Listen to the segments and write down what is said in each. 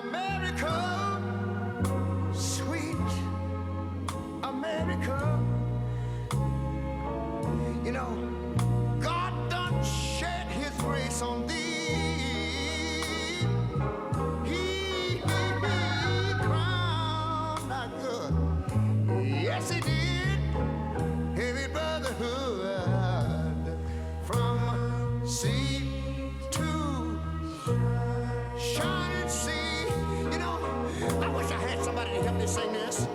America, sweet America. You know, God done shed his grace on thee. He crowned thy good. Yes, he did. Heavy brotherhood from sea to shining sea. You know, I wish I had somebody to help me sing this.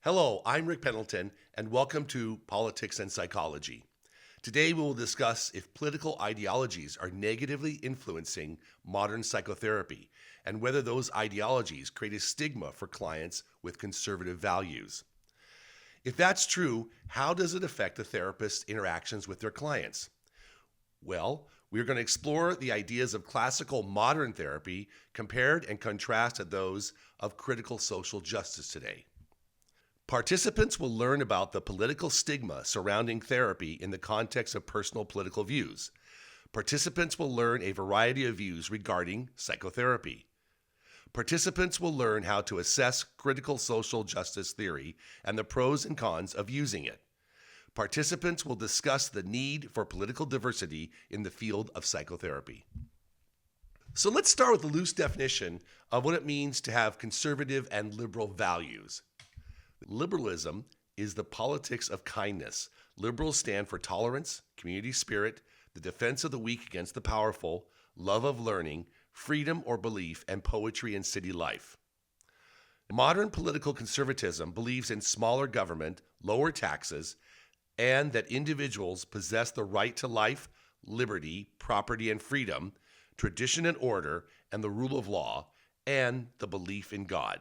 Hello, I'm Rick Pendleton, and welcome to Politics and Psychology. Today we will discuss if political ideologies are negatively influencing modern psychotherapy, and whether those ideologies create a stigma for clients with conservative values. If that's true, how does it affect a therapist's interactions with their clients? Well, we're going to explore the ideas of classical modern therapy compared and contrasted those of critical social justice today. Participants will learn about the political stigma surrounding therapy in the context of personal political views. Participants will learn a variety of views regarding psychotherapy. Participants will learn how to assess critical social justice theory and the pros and cons of using it. Participants will discuss the need for political diversity in the field of psychotherapy. So let's start with a loose definition of what it means to have conservative and liberal values. Liberalism is the politics of kindness. Liberals stand for tolerance, community spirit, the defense of the weak against the powerful, love of learning, freedom or belief, and poetry in city life. Modern political conservatism believes in smaller government, lower taxes, and that individuals possess the right to life, liberty, property, and freedom, tradition and order, and the rule of law, and the belief in God.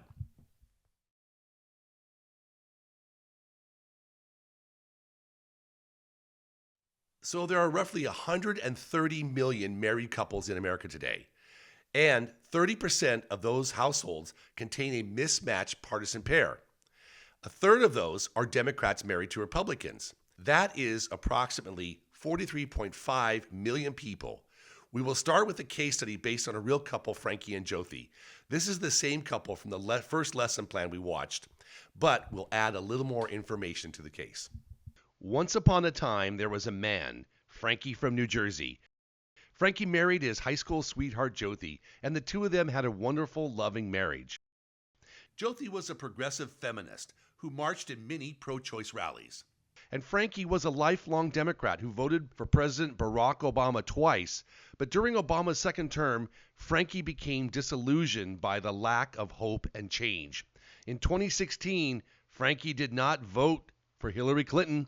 So there are roughly 130 million married couples in America today, and 30% of those households contain a mismatched partisan pair. A third of those are Democrats married to Republicans. That is approximately 43.5 million people. We will start with a case study based on a real couple, Frankie and Jyoti. This is the same couple from the first lesson plan we watched, but we'll add a little more information to the case. Once upon a time, there was a man, Frankie from New Jersey. Frankie married his high school sweetheart, Jyoti, and the two of them had a wonderful, loving marriage. Jyoti was a progressive feminist who marched in many pro-choice rallies. And Frankie was a lifelong Democrat who voted for President Barack Obama twice, but during Obama's second term, Frankie became disillusioned by the lack of hope and change. In 2016, Frankie did not vote for Hillary Clinton.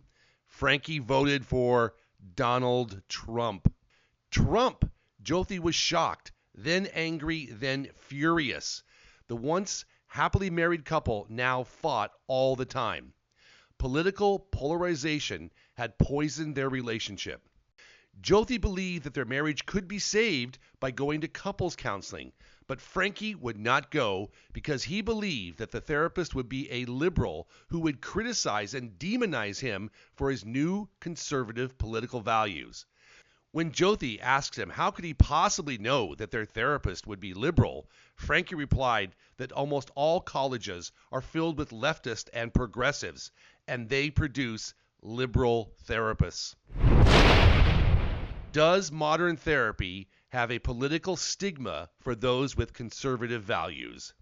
Frankie voted for Donald Trump. Jyoti was shocked, then angry, then furious. The once happily married couple now fought all the time. Political polarization had poisoned their relationship. Jyoti believed that their marriage could be saved by going to couples counseling, but Frankie would not go because he believed that the therapist would be a liberal who would criticize and demonize him for his new conservative political values. When Jyoti asked him how could he possibly know that their therapist would be liberal, Frankie replied that almost all colleges are filled with leftists and progressives, and they produce liberal therapists. Does modern therapy have a political stigma for those with conservative values?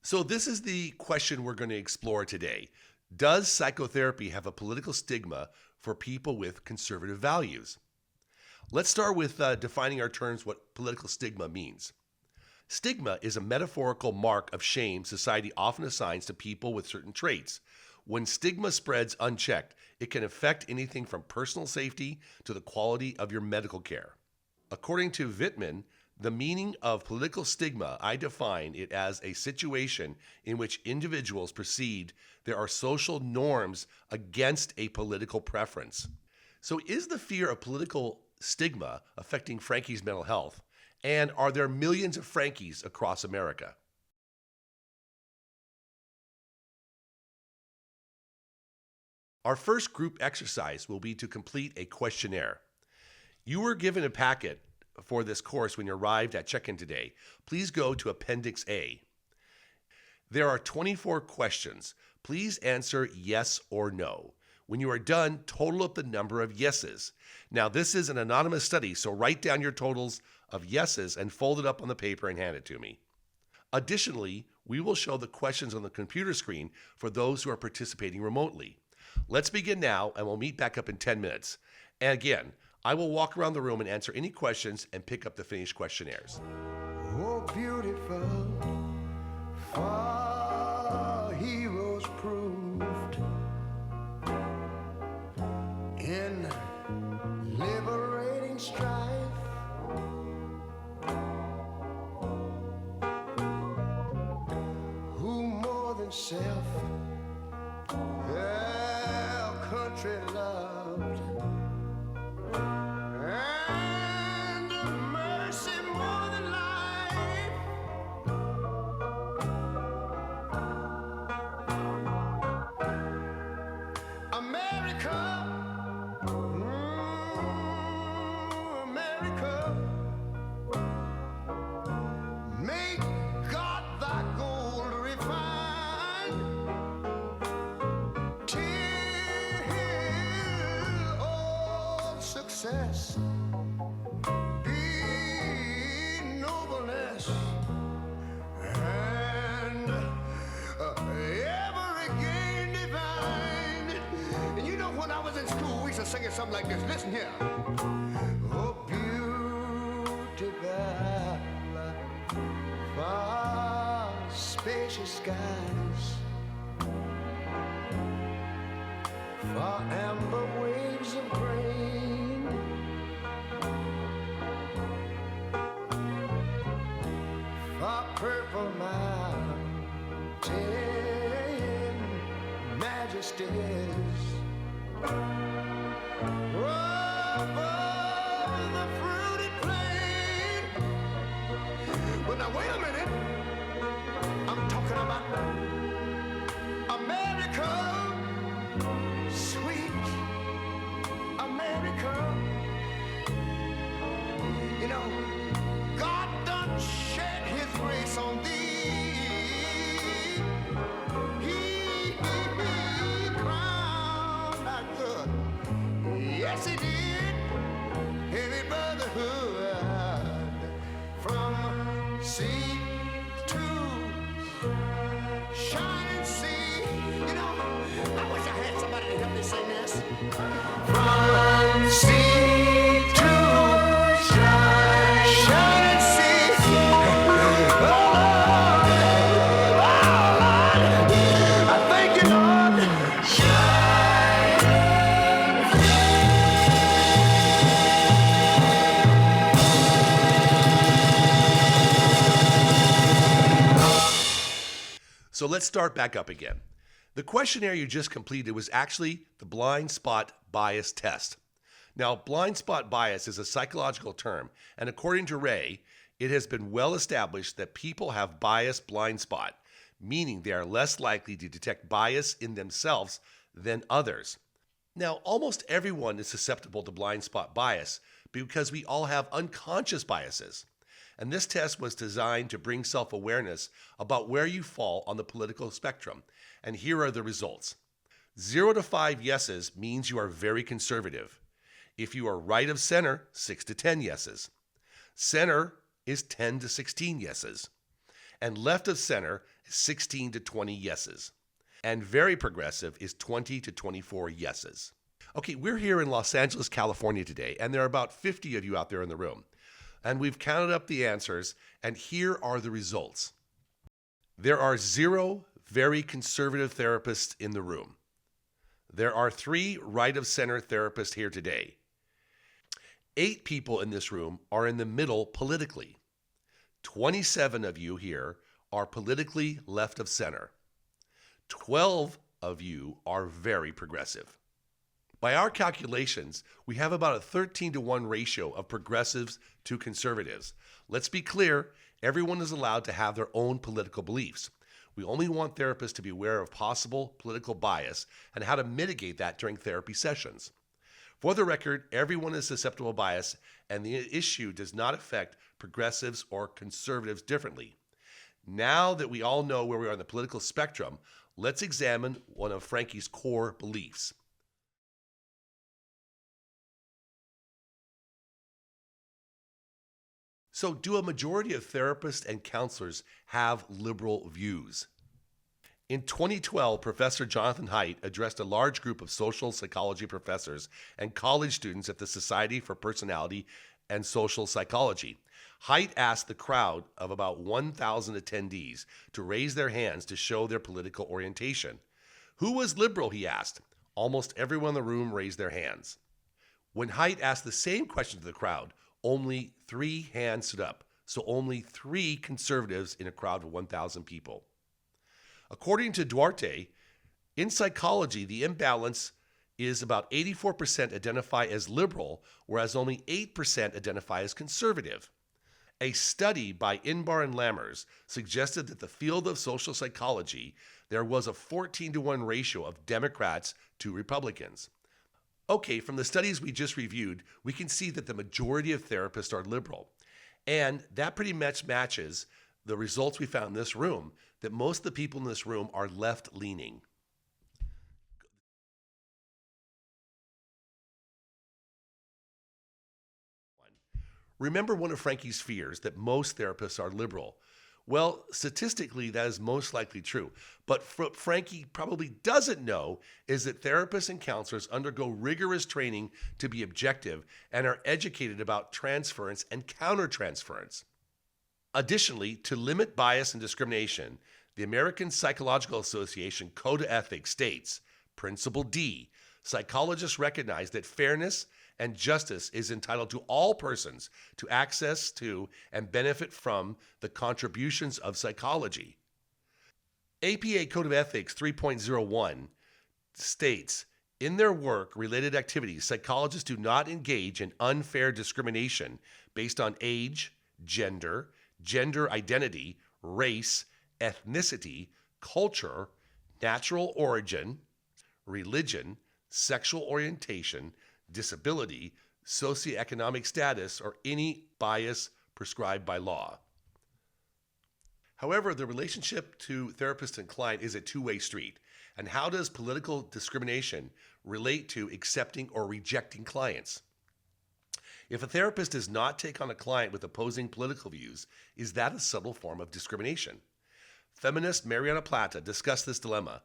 So this is the question we're going to explore today. Does psychotherapy have a political stigma for people with conservative values? Let's start with defining our terms, what political stigma means. Stigma is a metaphorical mark of shame society often assigns to people with certain traits. When stigma spreads unchecked, it can affect anything from personal safety to the quality of your medical care. According to Wittman, the meaning of political stigma, I define it as a situation in which individuals perceive there are social norms against a political preference. So is the fear of political stigma affecting Frankie's mental health? And are there millions of Frankies across America? Our first group exercise will be to complete a questionnaire. You were given a packet for this course when you arrived at check-in today. Please go to Appendix A. There are 24 questions. Please answer yes or no. When you are done, total up the number of yeses. Now, this is an anonymous study, so write down your totals of yeses and fold it up on the paper and hand it to me. Additionally, we will show the questions on the computer screen for those who are participating remotely. Let's begin now, and we'll meet back up in 10 minutes. And again, I will walk around the room and answer any questions and pick up the finished questionnaires. Oh, beautiful, far heroes proved in liberating strife. Who more than self their country loved, and mercy more than life. America, America, make God thy gold refined, till all success be nobleness, and ever again divine. And you know, when I was in school, we used to sing it something like this. Listen here. Oh, beautiful, far spacious skies, far amber waves of grain, far purple mountain majesties, above the fruited plain. But now wait a minute, I'm talking about America, sweet America. You know, God done shed his grace on thee. He crowned thy good. Yes, he did. Heavy brotherhood from sea to shining sea. You know, I wish I had somebody to help me sing this. From sea to shining sea. Oh, Lord, I thank you, Lord. So let's start back up again. The questionnaire you just completed was actually the blind spot bias test. Now, blind spot bias is a psychological term, and according to Ray, it has been well established that people have bias blind spot, meaning they are less likely to detect bias in themselves than others. Now, almost everyone is susceptible to blind spot bias because we all have unconscious biases. And this test was designed to bring self-awareness about where you fall on the political spectrum. And here are the results. 0 to 5 yeses means you are very conservative. If you are right of center, 6 to 10 yeses. Center is 10 to 16 yeses. And left of center is 16 to 20 yeses. And very progressive is 20 to 24 yeses. Okay, we're here in Los Angeles, California today, and there are about 50 of you out there in the room. And we've counted up the answers, and here are the results. There are 0 very conservative therapists in the room. There are 3 right-of-center therapists here today. 8 people in this room are in the middle politically. 27 of you here are politically left of center. 12 of you are very progressive. By our calculations, we have about a 13-to-1 ratio of progressives to conservatives. Let's be clear, everyone is allowed to have their own political beliefs. We only want therapists to be aware of possible political bias and how to mitigate that during therapy sessions. For the record, everyone is susceptible to bias, and the issue does not affect progressives or conservatives differently. Now that we all know where we are on the political spectrum, let's examine one of Frankie's core beliefs. So, do a majority of therapists and counselors have liberal views? In 2012, Professor Jonathan Haidt addressed a large group of social psychology professors and college students at the Society for Personality and Social Psychology. Haidt asked the crowd of about 1,000 attendees to raise their hands to show their political orientation. Who was liberal, he asked. Almost everyone in the room raised their hands. When Haidt asked the same question to the crowd, only 3 hands stood up, so only 3 conservatives in a crowd of 1,000 people. According to Duarte, in psychology, the imbalance is about 84% identify as liberal, whereas only 8% identify as conservative. A study by Inbar and Lammers suggested that the field of social psychology, there was a 14-to-1 ratio of Democrats to Republicans. Okay, from the studies we just reviewed, we can see that the majority of therapists are liberal. And that pretty much matches the results we found in this room, that most of the people in this room are left-leaning. Remember one of Frankie's fears, that most therapists are liberal. Well, statistically, that is most likely true. But what Frankie probably doesn't know is that therapists and counselors undergo rigorous training to be objective and are educated about transference and countertransference. Additionally, to limit bias and discrimination, the American Psychological Association Code of Ethics states, Principle D, psychologists recognize that fairness and justice is entitled to all persons to access to and benefit from the contributions of psychology. APA Code of Ethics 3.01 states, in their work-related activities, psychologists do not engage in unfair discrimination based on age, gender identity, race, ethnicity, culture, natural origin, religion, sexual orientation, disability, socioeconomic status, or any bias prescribed by law. However, the relationship to therapist and client is a two-way street. And how does political discrimination relate to accepting or rejecting clients? If a therapist does not take on a client with opposing political views, is that a subtle form of discrimination? Feminist Mariana Plata discussed this dilemma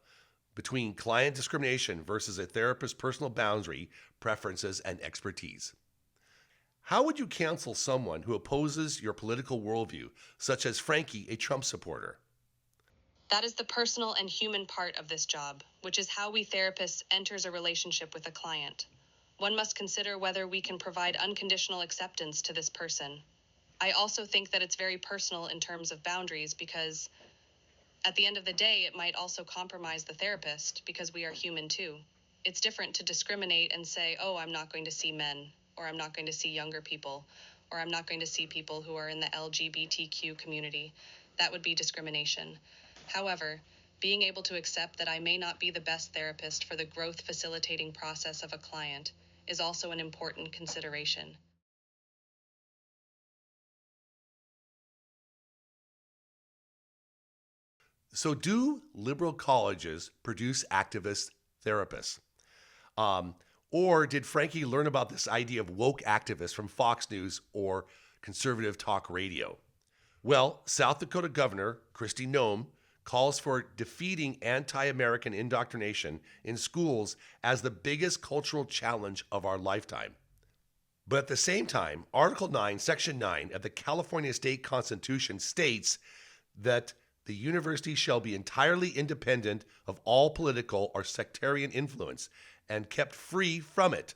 between client discrimination versus a therapist's personal boundary, preferences, and expertise. How would you counsel someone who opposes your political worldview, such as Frankie, a Trump supporter? That is the personal and human part of this job, which is how we therapists enters a relationship with a client. One must consider whether we can provide unconditional acceptance to this person. I also think that it's very personal in terms of boundaries because at the end of the day, it might also compromise the therapist because we are human too. It's different to discriminate and say, oh, I'm not going to see men, or I'm not going to see younger people, or I'm not going to see people who are in the LGBTQ community. That would be discrimination. However, being able to accept that I may not be the best therapist for the growth facilitating process of a client is also an important consideration. So do liberal colleges produce activist therapists? Or did Frankie learn about this idea of woke activists from Fox News or conservative talk radio? Well, South Dakota Governor Kristi Noem calls for defeating anti-American indoctrination in schools as the biggest cultural challenge of our lifetime. But at the same time, Article 9, Section 9 of the California State Constitution states that the university shall be entirely independent of all political or sectarian influence and kept free from it.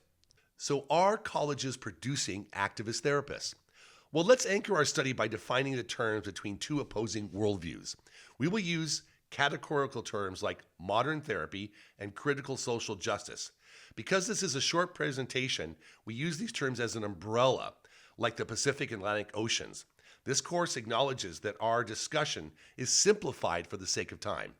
So are colleges producing activist therapists? Well, let's anchor our study by defining the terms between two opposing worldviews. We will use categorical terms like modern therapy and critical social justice. Because this is a short presentation, we use these terms as an umbrella, like the Pacific and Atlantic Oceans. This course acknowledges that our discussion is simplified for the sake of time.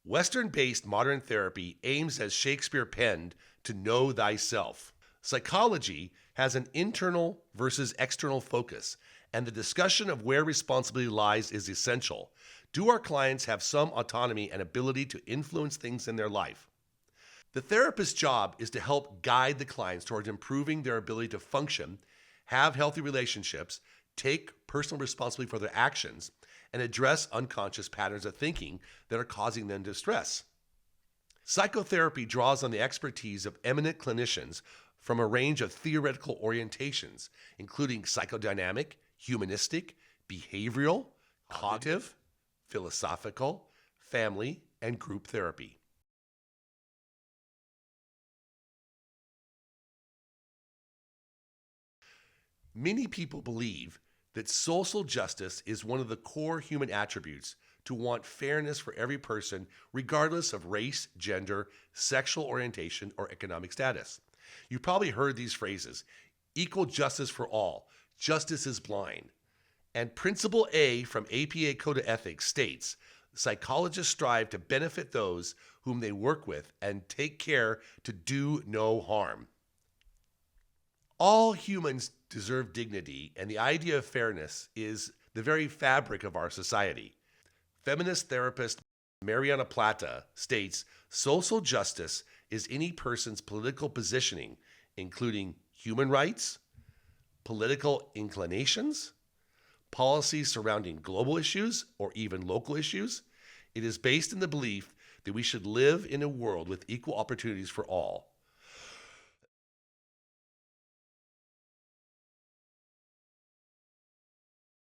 Western-based modern therapy aims, as Shakespeare penned, to know thyself. Psychology has an internal versus external focus, and the discussion of where responsibility lies is essential. Do our clients have some autonomy and ability to influence things in their life? The therapist's job is to help guide the clients towards improving their ability to function, have healthy relationships, take personal responsibility for their actions, and address unconscious patterns of thinking that are causing them distress. Psychotherapy draws on the expertise of eminent clinicians from a range of theoretical orientations, including psychodynamic, humanistic, behavioral, cognitive, philosophical, family, and group therapy. Many people believe that social justice is one of the core human attributes to want fairness for every person, regardless of race, gender, sexual orientation, or economic status. You've probably heard these phrases: equal justice for all, justice is blind. And Principle A from APA Code of Ethics states, psychologists strive to benefit those whom they work with and take care to do no harm. All humans deserve dignity, and the idea of fairness is the very fabric of our society. Feminist therapist Mariana Plata states, social justice is any person's political positioning, including human rights, political inclinations, policies surrounding global issues or even local issues. It is based in the belief that we should live in a world with equal opportunities for all.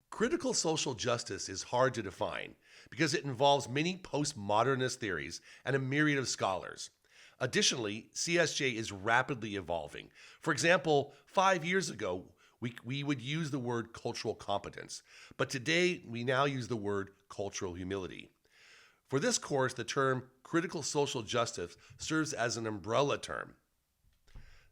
Critical social justice is hard to define because it involves many postmodernist theories and a myriad of scholars. Additionally, CSJ is rapidly evolving. For example, 5 years ago, we would use the word cultural competence, but today we now use the word cultural humility. For this course, the term critical social justice serves as an umbrella term.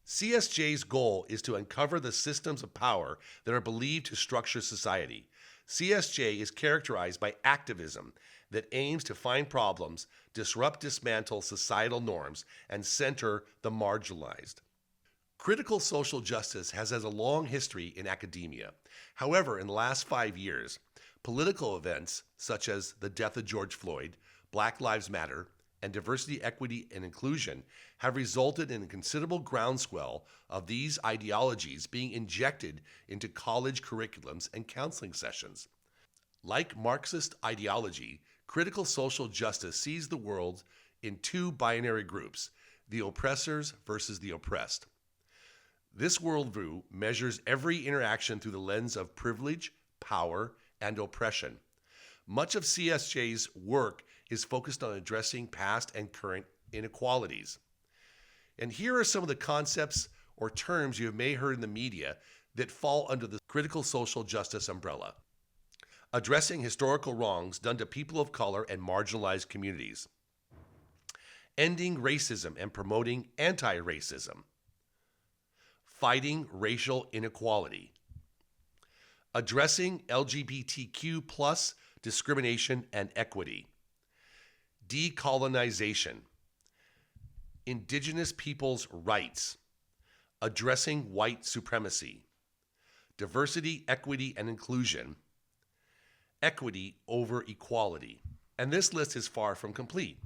CSJ's goal is to uncover the systems of power that are believed to structure society. CSJ is characterized by activism that aims to find problems, dismantle societal norms, and center the marginalized. Critical social justice has a long history in academia. However, in the last 5 years, political events such as the death of George Floyd, Black Lives Matter, and diversity, equity, and inclusion have resulted in a considerable groundswell of these ideologies being injected into college curriculums and counseling sessions. Like Marxist ideology, critical social justice sees the world in two binary groups, the oppressors versus the oppressed. This worldview measures every interaction through the lens of privilege, power, and oppression. Much of CSJ's work is focused on addressing past and current inequalities. And here are some of the concepts or terms you may have heard in the media that fall under the critical social justice umbrella. Addressing historical wrongs done to people of color and marginalized communities. Ending racism and promoting anti-racism. Fighting racial inequality. Addressing LGBTQ plus discrimination and equity. Decolonization. Indigenous peoples' rights. Addressing white supremacy. Diversity, equity, and inclusion. Equity over equality. And this list is far from complete.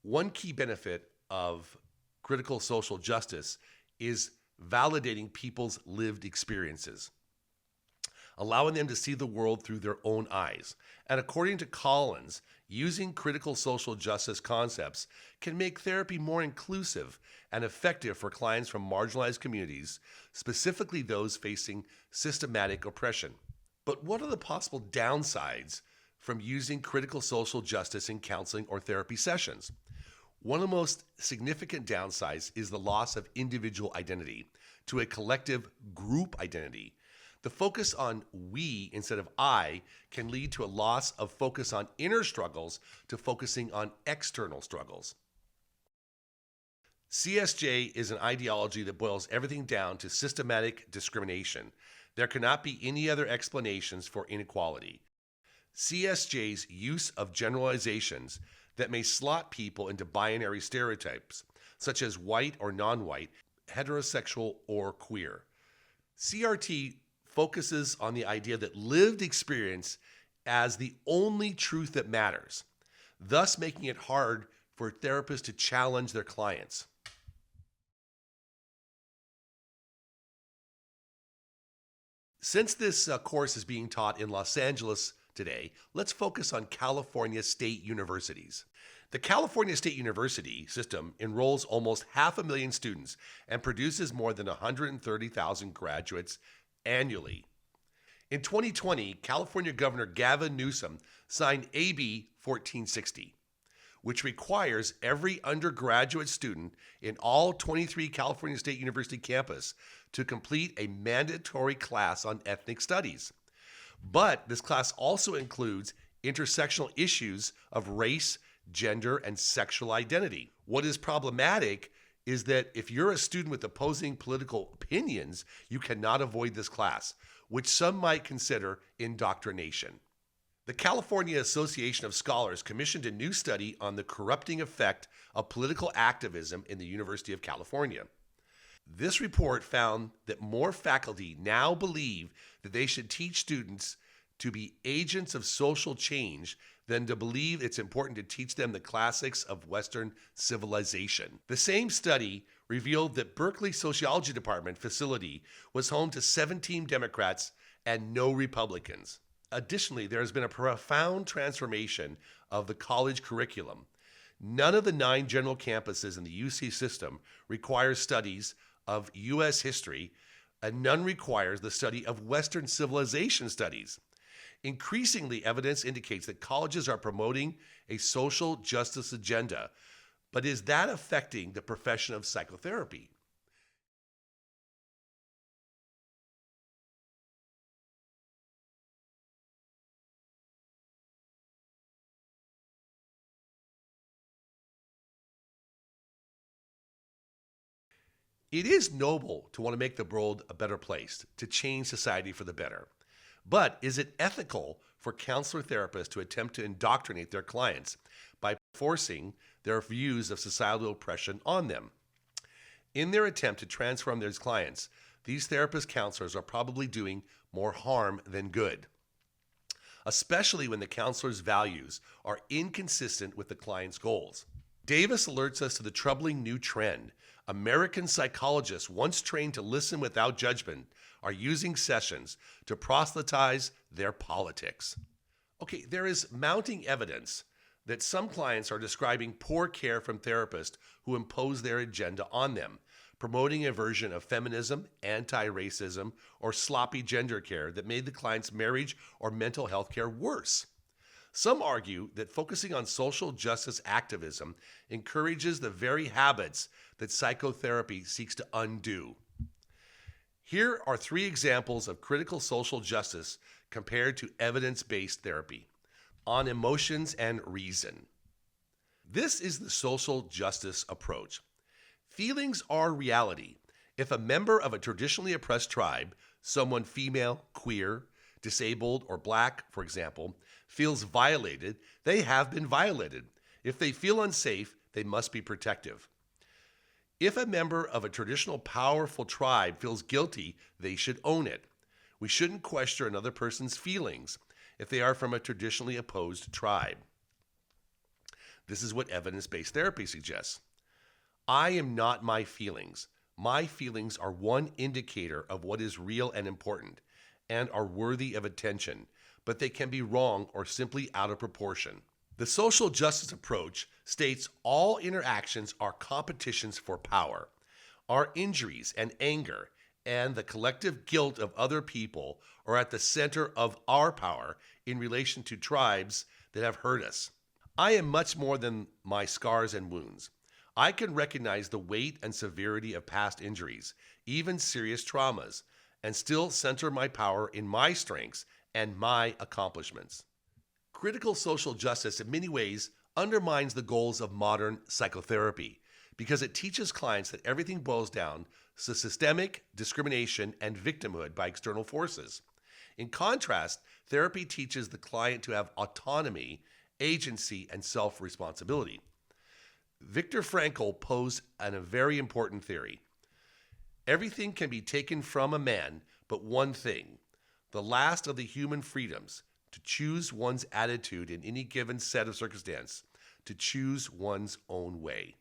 One key benefit of critical social justice is validating people's lived experiences, allowing them to see the world through their own eyes. And according to Collins, using critical social justice concepts can make therapy more inclusive and effective for clients from marginalized communities, specifically those facing systematic oppression. But what are the possible downsides from using critical social justice in counseling or therapy sessions? One of the most significant downsides is the loss of individual identity to a collective group identity. The focus on we instead of I can lead to a loss of focus on inner struggles to focusing on external struggles. CSJ is an ideology that boils everything down to systematic discrimination. There cannot be any other explanations for inequality. CSJ's use of generalizations that may slot people into binary stereotypes, such as white or non-white, heterosexual or queer. CRT focuses on the idea that lived experience as the only truth that matters, thus making it hard for therapists to challenge their clients. Since this course is being taught in Los Angeles today, let's focus on California state universities. The California State University system enrolls almost 500,000 students and produces more than 130,000 graduates annually. In 2020, California Governor Gavin Newsom signed AB 1460, which requires every undergraduate student in all 23 California State University campus to complete a mandatory class on ethnic studies. But this class also includes intersectional issues of race, gender, and sexual identity. What is problematic is that if you're a student with opposing political opinions, you cannot avoid this class, which some might consider indoctrination. The California Association of Scholars commissioned a new study on the corrupting effect of political activism in the University of California. This report found that more faculty now believe that they should teach students to be agents of social change than to believe it's important to teach them the classics of Western civilization. The same study revealed that Berkeley Sociology Department facility was home to 17 Democrats and no Republicans. Additionally, there has been a profound transformation of the college curriculum. None of the 9 general campuses in the UC system requires studies of U.S. history, and none requires the study of Western civilization studies. Increasingly, evidence indicates that colleges are promoting a social justice agenda, but is that affecting the profession of psychotherapy? It is noble to want to make the world a better place, to change society for the better. But is it ethical for counselor therapists to attempt to indoctrinate their clients by forcing their views of societal oppression on them? In their attempt to transform their clients, these therapist counselors are probably doing more harm than good, especially when the counselor's values are inconsistent with the client's goals. Davis alerts us to the troubling new trend. American psychologists, once trained to listen without judgment, are using sessions to proselytize their politics. Okay, there is mounting evidence that some clients are describing poor care from therapists who impose their agenda on them, promoting a version of feminism, anti-racism, or sloppy gender care that made the client's marriage or mental health care worse. Some argue that focusing on social justice activism encourages the very habits that psychotherapy seeks to undo. Here are 3 examples of critical social justice compared to evidence-based therapy on emotions and reason. This is the social justice approach. Feelings are reality. If a member of a traditionally oppressed tribe, someone female, queer, disabled, or black, for example, feels violated, they have been violated. If they feel unsafe, they must be protective. If a member of a traditional powerful tribe feels guilty, they should own it. We shouldn't question another person's feelings if they are from a traditionally opposed tribe. This is what evidence-based therapy suggests. I am not my feelings. My feelings are one indicator of what is real and important and are worthy of attention, but they can be wrong or simply out of proportion. The social justice approach states all interactions are competitions for power. Our injuries and anger and the collective guilt of other people are at the center of our power in relation to tribes that have hurt us. I am much more than my scars and wounds. I can recognize the weight and severity of past injuries, even serious traumas, and still center my power in my strengths and my accomplishments. Critical social justice in many ways undermines the goals of modern psychotherapy. because it teaches clients that everything boils down to systemic discrimination and victimhood by external forces. In contrast, therapy teaches the client to have autonomy, agency, and self-responsibility. Viktor Frankl posed a very important theory. Everything can be taken from a man, but one thing, the last of the human freedoms, to choose one's attitude in any given set of circumstance, to choose one's own way.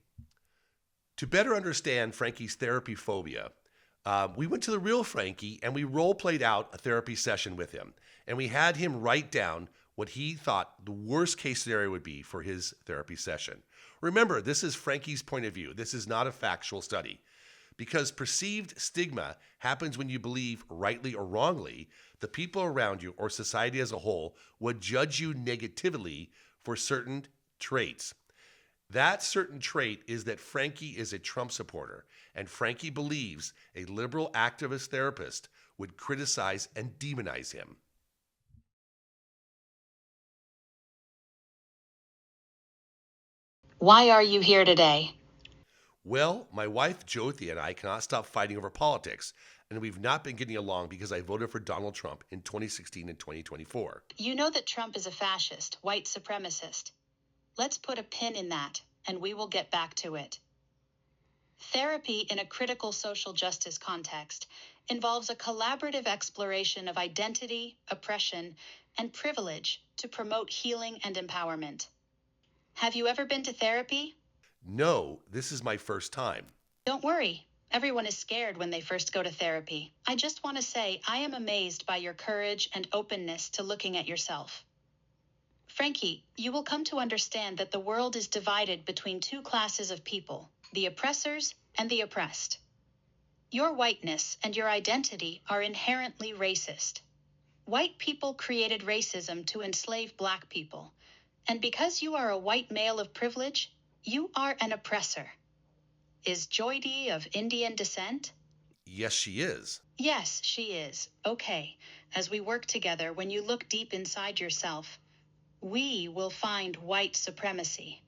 To better understand Frankie's therapy phobia, we went to the real Frankie and we role-played out a therapy session with him. And we had him write down what he thought the worst case scenario would be for his therapy session. Remember, this is Frankie's point of view. This is not a factual study. Because perceived stigma happens when you believe, rightly or wrongly, the people around you or society as a whole would judge you negatively for certain traits. That certain trait is that Frankie is a Trump supporter, and Frankie believes a liberal activist therapist would criticize and demonize him. Why are you here today? Well, my wife Jyoti and I cannot stop fighting over politics, and we've not been getting along because I voted for Donald Trump in 2016 and 2024. You know that Trump is a fascist, white supremacist. Let's put a pin in that, and we will get back to it. Therapy in a critical social justice context involves a collaborative exploration of identity, oppression, and privilege to promote healing and empowerment. Have you ever been to therapy? No, this is my first time. Don't worry. Everyone is scared when they first go to therapy. I just want to say I am amazed by your courage and openness to looking at yourself. Frankie, you will come to understand that the world is divided between two classes of people, the oppressors and the oppressed. Your whiteness and your identity are inherently racist. White people created racism to enslave black people, and because you are a white male of privilege, you are an oppressor. Is Joydy of Indian descent? Yes, she is. Yes, she is. Okay. As we work together, when you look deep inside yourself, we will find white supremacy.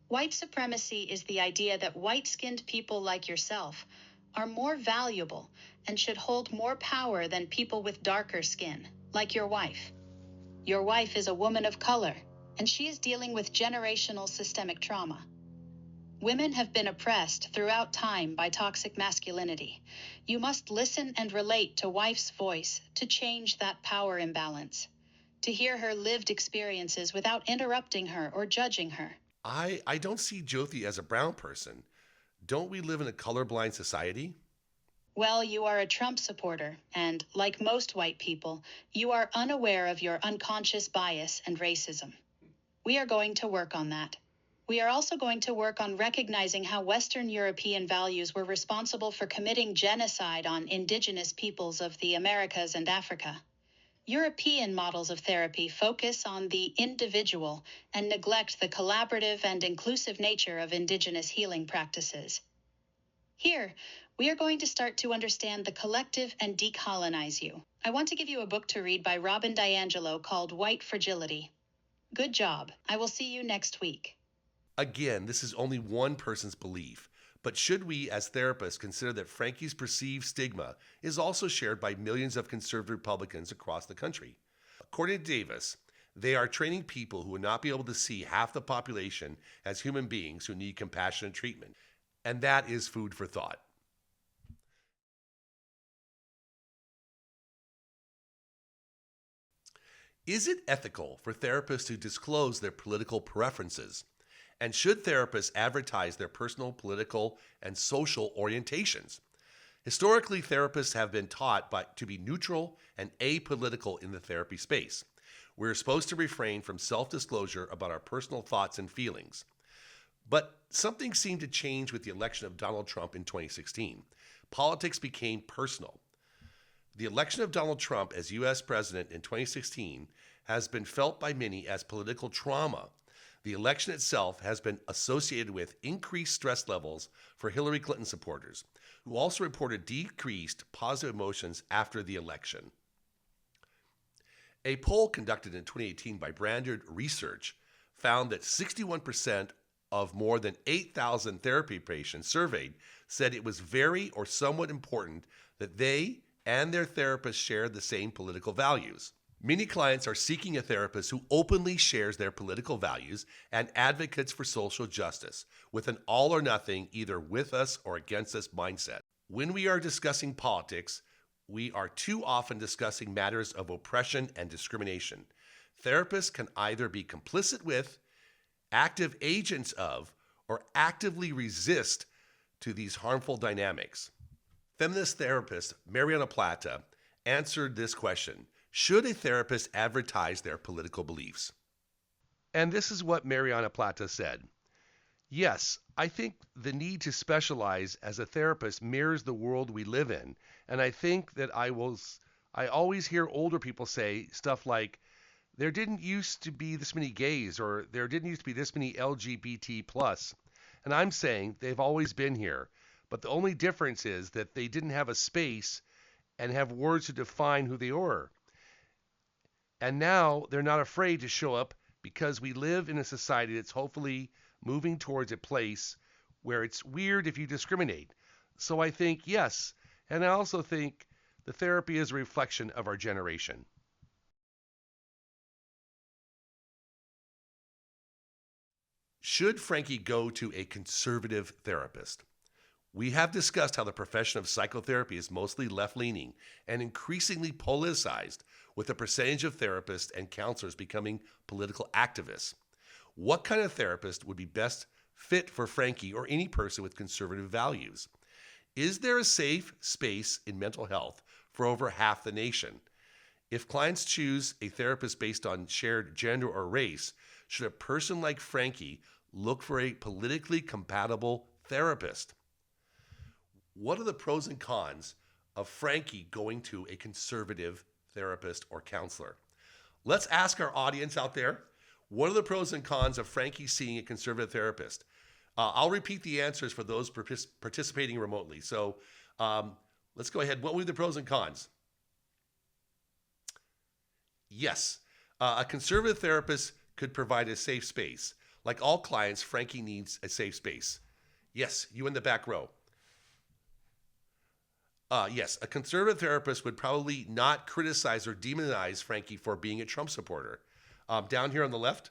White supremacy is the idea that white-skinned people like yourself are more valuable and should hold more power than people with darker skin, like your wife. Your wife is a woman of color, and she is dealing with generational systemic trauma. Women have been oppressed throughout time by toxic masculinity. You must listen and relate to wife's voice to change that power imbalance, to hear her lived experiences without interrupting her or judging her. I don't see Jyoti as a brown person. Don't we live in a colorblind society? Well, you are a Trump supporter, and like most white people, you are unaware of your unconscious bias and racism. We are going to work on that. We are also going to work on recognizing how Western European values were responsible for committing genocide on indigenous peoples of the Americas and Africa. European models of therapy focus on the individual and neglect the collaborative and inclusive nature of indigenous healing practices. Here, we are going to start to understand the collective and decolonize you. I want to give you a book to read by Robin DiAngelo called White Fragility. Good job. I will see you next week. Again, this is only one person's belief, but should we as therapists consider that Frankie's perceived stigma is also shared by millions of conservative Republicans across the country? According to Davis, they are training people who would not be able to see half the population as human beings who need compassionate treatment. And that is food for thought. Is it ethical for therapists to disclose their political preferences? And should therapists advertise their personal, political, and social orientations? Historically, therapists have been taught to be neutral and apolitical in the therapy space. We're supposed to refrain from self-disclosure about our personal thoughts and feelings. But something seemed to change with the election of Donald Trump in 2016. Politics became personal. The election of Donald Trump as U.S. president in 2016 has been felt by many as political trauma. The election itself has been associated with increased stress levels for Hillary Clinton supporters, who also reported decreased positive emotions after the election. A poll conducted in 2018 by Branded Research found that 61% of more than 8,000 therapy patients surveyed said it was very or somewhat important that they and their therapist share the same political values. Many clients are seeking a therapist who openly shares their political values and advocates for social justice with an all or nothing, either with us or against us mindset. When we are discussing politics, we are too often discussing matters of oppression and discrimination. Therapists can either be complicit with, active agents of, or actively resist to these harmful dynamics. Feminist therapist Mariana Plata answered this question: should a therapist advertise their political beliefs? And this is what Mariana Plata said. Yes, I think the need to specialize as a therapist mirrors the world we live in. And I think that I always hear older people say stuff like, there didn't used to be this many gays, or there didn't used to be this many LGBT plus. And I'm saying they've always been here. But the only difference is that they didn't have a space and have words to define who they were. And now they're not afraid to show up because we live in a society that's hopefully moving towards a place where it's weird if you discriminate. So I think yes, and I also think the therapy is a reflection of our generation. Should Frankie go to a conservative therapist? We have discussed how the profession of psychotherapy is mostly left-leaning and increasingly politicized, with a percentage of therapists and counselors becoming political activists. What kind of therapist would be best fit for Frankie or any person with conservative values? Is there a safe space in mental health for over half the nation? If clients choose a therapist based on shared gender or race, should a person like Frankie look for a politically compatible therapist? What are the pros and cons of Frankie going to a conservative therapist or counselor? Let's ask our audience out there, what are the pros and cons of Frankie seeing a conservative therapist? I'll repeat the answers for those participating remotely. So let's go ahead. What were the pros and cons? Yes, a conservative therapist could provide a safe space. Like all clients, Frankie needs a safe space. Yes, you in the back row. Yes, a conservative therapist would probably not criticize or demonize Frankie for being a Trump supporter. Down here on the left.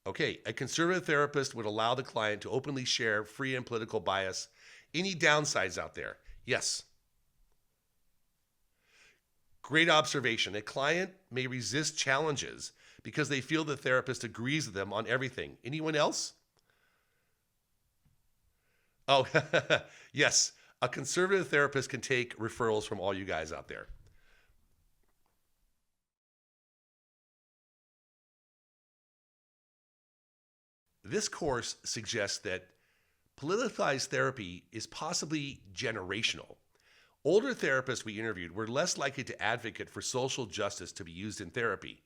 Okay, a conservative therapist would allow the client to openly share free and political bias. Any downsides out there? Yes. Great observation. A client may resist challenges because they feel the therapist agrees with them on everything. Anyone else? Oh, yes. A conservative therapist can take referrals from all you guys out there. This course suggests that politicized therapy is possibly generational. Older therapists we interviewed were less likely to advocate for social justice to be used in therapy.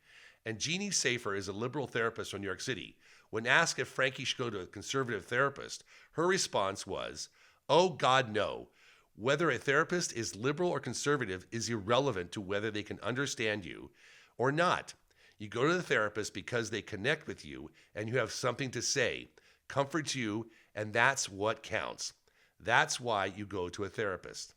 And Jeannie Safer is a liberal therapist from New York City. When asked if Frankie should go to a conservative therapist, her response was, "Oh God, no. Whether a therapist is liberal or conservative is irrelevant to whether they can understand you or not. You go to the therapist because they connect with you and you have something to say, comforts you, and that's what counts. That's why you go to a therapist."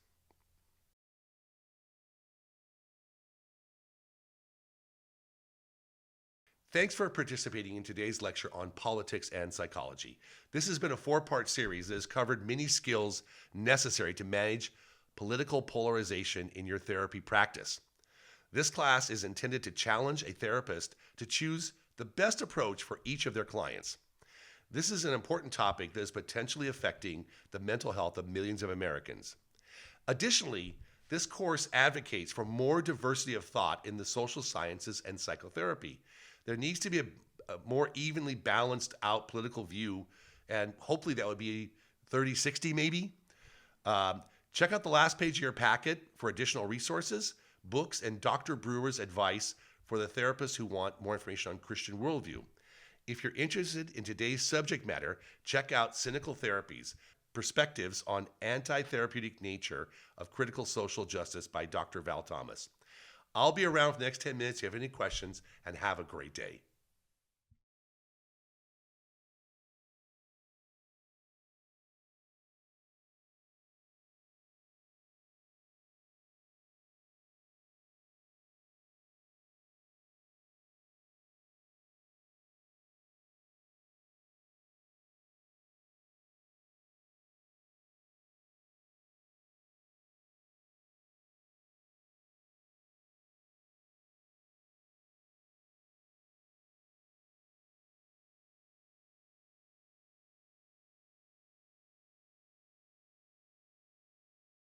Thanks for participating in today's lecture on politics and psychology. This has been a 4-part series that has covered many skills necessary to manage political polarization in your therapy practice. This class is intended to challenge a therapist to choose the best approach for each of their clients. This is an important topic that is potentially affecting the mental health of millions of Americans. Additionally, this course advocates for more diversity of thought in the social sciences and psychotherapy. There needs to be a more evenly balanced out political view, and hopefully that would be 30-60 maybe. Check out the last page of your packet for additional resources, books, and Dr. Brewer's advice for the therapists who want more information on Christian worldview. If you're interested in today's subject matter, check out Cynical Therapies, Perspectives on Anti-Therapeutic Nature of Critical Social Justice by Dr. Val Thomas. I'll be around for the next 10 minutes if you have any questions, and have a great day.